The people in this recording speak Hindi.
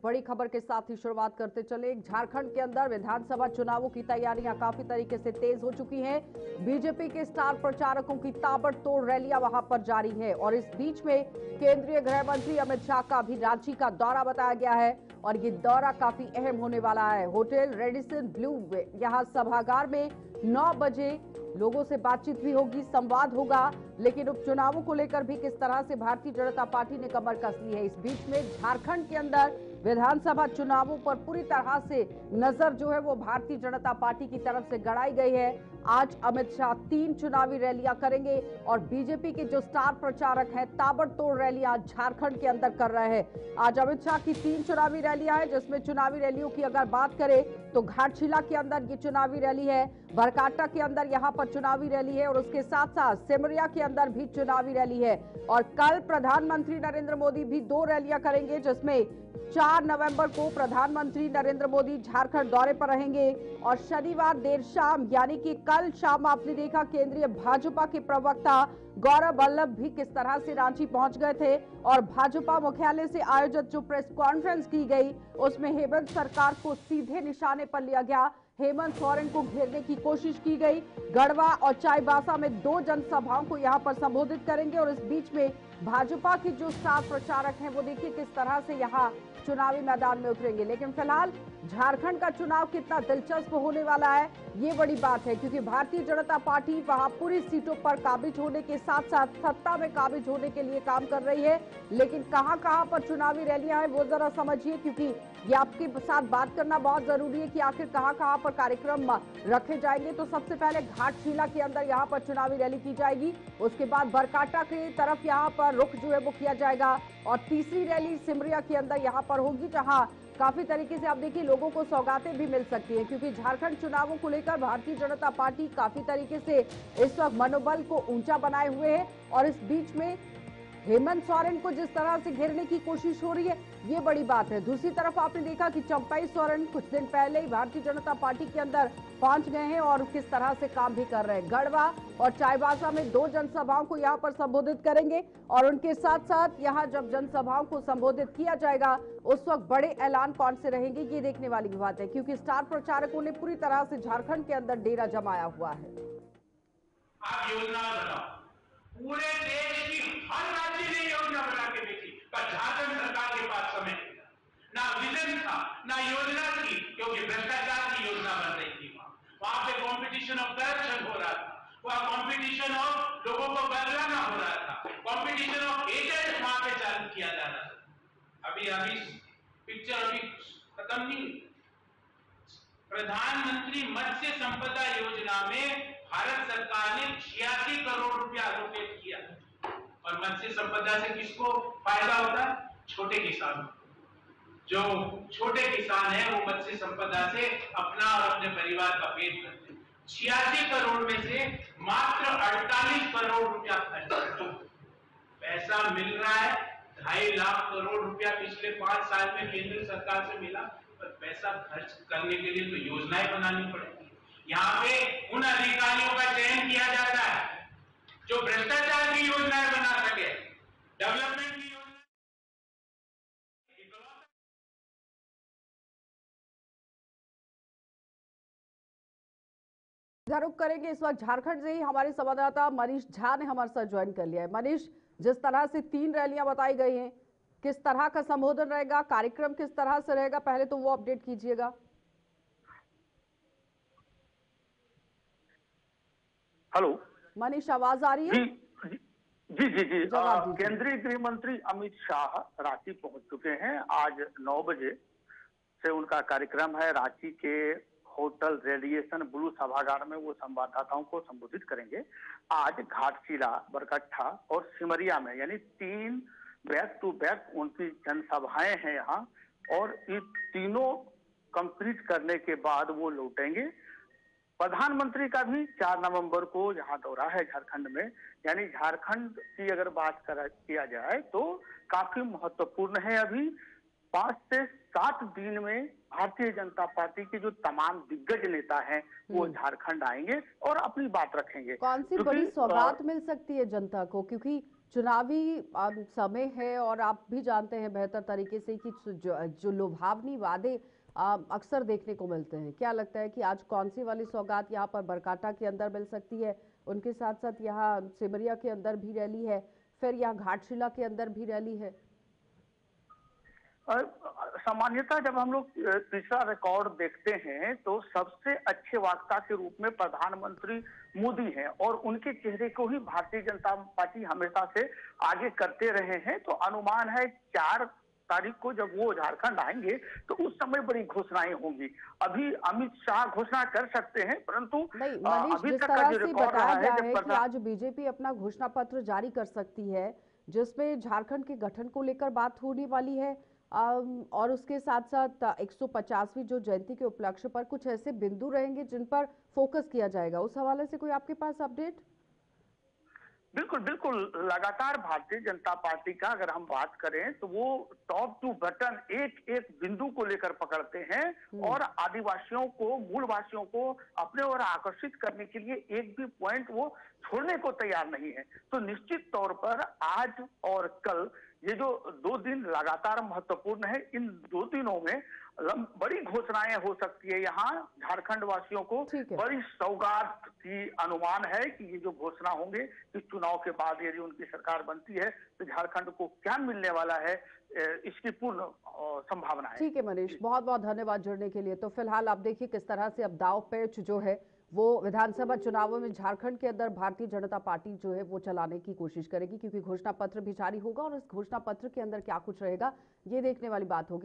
बड़ी खबर के साथ ही शुरुआत करते चले। झारखंड के अंदर विधानसभा चुनावों की तैयारियां काफी तरीके से तेज हो चुकी हैं। बीजेपी के स्टार प्रचारकों की ताबड़तोड़ रैलियां वहां पर जारी है और इस बीच में केंद्रीय गृह मंत्री अमित शाह का भी रांची का दौरा बताया गया है और ये दौरा काफी अहम होने वाला है। होटल रेडिसन ब्लू यहाँ सभागार में 9 बजे लोगों से बातचीत भी होगी, संवाद होगा, लेकिन उपचुनावों को लेकर भी किस तरह से भारतीय जनता पार्टी ने कमर कस ली है। इस बीच में झारखंड के अंदर विधानसभा चुनावों पर पूरी तरह से नजर जो है वो भारतीय जनता पार्टी की तरफ से गड़ाई गई है। आज अमित शाह 3 चुनावी रैलियां करेंगे और बीजेपी के जो स्टार प्रचारक हैं ताबड़तोड़ रैलियां झारखंड के अंदर कर रहे हैं। आज अमित शाह की 3 चुनावी रैलियां हैं, जिसमें चुनावी रैलियों की अगर बात करें तो घाटशिला के अंदर ये चुनावी रैली है, बरकाटा के अंदर यहाँ पर चुनावी रैली है और उसके साथ साथ सिमरिया के अंदर भी चुनावी रैली है। और कल प्रधानमंत्री नरेंद्र मोदी भी 2 रैलियां करेंगे, जिसमें 4 नवंबर को प्रधानमंत्री नरेंद्र मोदी झारखंड दौरे पर रहेंगे और शनिवार देर शाम यानी कि कल शाम आपने देखा केंद्रीय भाजपा के प्रवक्ता गौरव वल्लभ भी किस तरह से रांची पहुंच गए थे और भाजपा मुख्यालय से आयोजित जो प्रेस कॉन्फ्रेंस की गई उसमें हेमंत सरकार को सीधे निशाने पर लिया गया। हेमंत सोरेन को घेरने की कोशिश की गई। गढ़वा और चाईबासा में 2 जनसभाओं को यहां पर संबोधित करेंगे और इस बीच में भाजपा के जो स्टार प्रचारक हैं वो देखिए किस तरह से यहाँ चुनावी मैदान में उतरेंगे। लेकिन फिलहाल झारखंड का चुनाव कितना दिलचस्प होने वाला है ये बड़ी बात है, क्योंकि भारतीय जनता पार्टी वहां पूरी सीटों पर काबिज होने के साथ साथ सत्ता में काबिज होने के लिए काम कर रही है। लेकिन कहां पर चुनावी रैलियां हैं वो जरा समझिए, क्योंकि ये आपके साथ बात करना बहुत जरूरी है कि आखिर कहां पर कार्यक्रम रखे जाएंगे। तो सबसे पहले घाटशिला के अंदर यहाँ पर चुनावी रैली की जाएगी, उसके बाद बरकाटा की तरफ यहाँ पर रुख जो है वो किया जाएगा और तीसरी रैली सिमरिया के अंदर यहाँ पर होगी, जहां काफी तरीके से आप देखिए लोगों को सौगातें भी मिल सकती हैं, क्योंकि झारखंड चुनावों को लेकर भारतीय जनता पार्टी काफी तरीके से इस वक्त मनोबल को ऊंचा बनाए हुए है और इस बीच में हेमंत सोरेन को जिस तरह से घेरने की कोशिश हो रही है ये बड़ी बात है। दूसरी तरफ आपने देखा कि चंपई सोरेन कुछ दिन पहले ही भारतीय जनता पार्टी के अंदर पहुंच गए हैं और किस तरह से काम भी कर रहे हैं। गढ़वा और चाईबासा में 2 जनसभाओं को यहां पर संबोधित करेंगे और उनके साथ साथ यहां जब जनसभाओं को संबोधित किया जाएगा उस वक्त बड़े ऐलान कौन से रहेंगे ये देखने वाली बात है, क्योंकि स्टार प्रचारकों ने पूरी तरह से झारखंड के अंदर डेरा जमाया हुआ है। आप योजना बनाओ, पूरे देश की हर राज्य ने योजना बना के देखी, पर झारखंड सरकार के पास समय ना विजन था ना योजना थी, क्योंकि भ्रष्टाचार की योजना बन रही थी। वहां पे कंपटीशन ऑफ करप्शन हो रहा था, वहां कंपटीशन ऑफ लोगों को बदलाना हो रहा था, कंपटीशन ऑफ एजेंट वहां पे चालू किया जा रहा था। अभी पिक्चर अभी खत्म नहीं। प्रधानमंत्री मत्स्य संपदा योजना में भारत सरकार ने 86 करोड़ रुपया एलोकेट किया और मत्स्य संपदा से किसको फायदा होता है? छोटे किसान। जो छोटे किसान है वो मत्स्य संपदा से अपना और अपने परिवार का पेट भरते हैं। 86 करोड़ में से मात्र 48 करोड़ रुपया पैसा मिल रहा है। 2.5 लाख करोड़ रुपया पिछले 5 साल में केंद्र सरकार से मिला, पर पैसा खर्च करने के लिए तो योजनाएं बनानी पड़ेगी। यहाँ पे उन अधिकारियों का चयन किया जाता है जो भ्रष्टाचार की योजनाएं बना सके, डेवलपमेंट की योजना। रुख करेंगे इस वक्त झारखंड से ही हमारे संवाददाता मनीष झा ने हमारे साथ ज्वाइन कर लिया है। मनीष, जिस तरह से 3 रैलियां बताई गई हैं, किस तरह का संबोधन रहेगा, कार्यक्रम किस तरह से रहेगा, पहले तो वो अपडेट कीजिएगा। हेलो मनीष, आवाज आ रही है? जी। केंद्रीय गृह मंत्री अमित शाह रांची पहुंच चुके हैं। आज 9 बजे से उनका कार्यक्रम है। रांची के होटल रेडिएशन ब्लू सभागार में वो संवाददाताओं को संबोधित करेंगे। आज घाटशिला, बरकट्ठा और सिमरिया में यानी 3 बैक टू बैक उनकी जनसभाएं हैं यहाँ और ये तीनों कंप्लीट करने के बाद वो लौटेंगे। प्रधानमंत्री का भी 4 नवंबर को यहाँ दौरा है झारखंड में, यानी झारखंड की अगर बात किया जाए तो काफी महत्वपूर्ण है। अभी 5 से 7 दिन में भारतीय जनता पार्टी के जो तमाम दिग्गज नेता हैं वो झारखंड आएंगे और अपनी बात रखेंगे। कौन सी बड़ी सौगात मिल सकती है जनता को, क्योंकि चुनावी समय है और आप भी जानते हैं बेहतर तरीके से कि जो लुभावनी वादे अक्सर देखने को मिलते हैं। क्या लगता है कि आज कौन सी वाली सौगात यहाँ पर बरकाटा के अंदर मिल सकती है? उनके साथ साथ यहाँ सिमरिया के अंदर भी रैली है, फिर यहाँ घाटशिला के अंदर भी रैली है। सामान्यतः जब हम लोग पिछला रिकॉर्ड देखते हैं तो सबसे अच्छे वक्ता के रूप में प्रधानमंत्री मोदी हैं और उनके चेहरे को ही भारतीय जनता पार्टी हमेशा से आगे करते रहे हैं। तो अनुमान है 4 तारीख को जब वो झारखंड आएंगे तो उस समय बड़ी घोषणाएं होंगी। अभी अमित शाह घोषणा कर सकते हैं, परंतु नहीं मनीष, अभी जिस तक का तरह जो से रिकॉर्ड बताया रहा गया है है कि आज बीजेपी अपना घोषणा पत्र जारी कर सकती है जिसमें झारखंड के गठन को लेकर बात होने वाली है, और उसके साथ साथ 150वीं जो जयंती के उपलक्ष्य पर कुछ ऐसे बिंदु रहेंगे जिन पर फोकस किया जाएगा। उस हवाले से कोई आपके पास अपडेट? बिल्कुल बिल्कुल, लगातार भारतीय जनता पार्टी का अगर हम बात करें तो वो टॉप टू बटन एक एक बिंदु को लेकर पकड़ते हैं और आदिवासियों को, मूलवासियों को अपने ओर आकर्षित करने के लिए एक भी पॉइंट वो छोड़ने को तैयार नहीं है। तो निश्चित तौर पर आज और कल ये जो 2 दिन लगातार महत्वपूर्ण है, इन 2 दिनों में बड़ी घोषणाएं हो सकती है। यहाँ झारखंड वासियों को बड़ी सौगात की अनुमान है कि ये जो घोषणा होंगे इस चुनाव के बाद यदि उनकी सरकार बनती है तो झारखंड को क्या मिलने वाला है, इसकी पूर्ण संभावना है। ठीक है मनीष, बहुत बहुत धन्यवाद जुड़ने के लिए। तो फिलहाल आप देखिए किस तरह से अब दाव पेच जो है वो विधानसभा चुनावों में झारखंड के अंदर भारतीय जनता पार्टी जो है वो चलाने की कोशिश करेगी, क्योंकि घोषणा पत्र भी जारी होगा और इस घोषणा पत्र के अंदर क्या कुछ रहेगा ये देखने वाली बात होगी।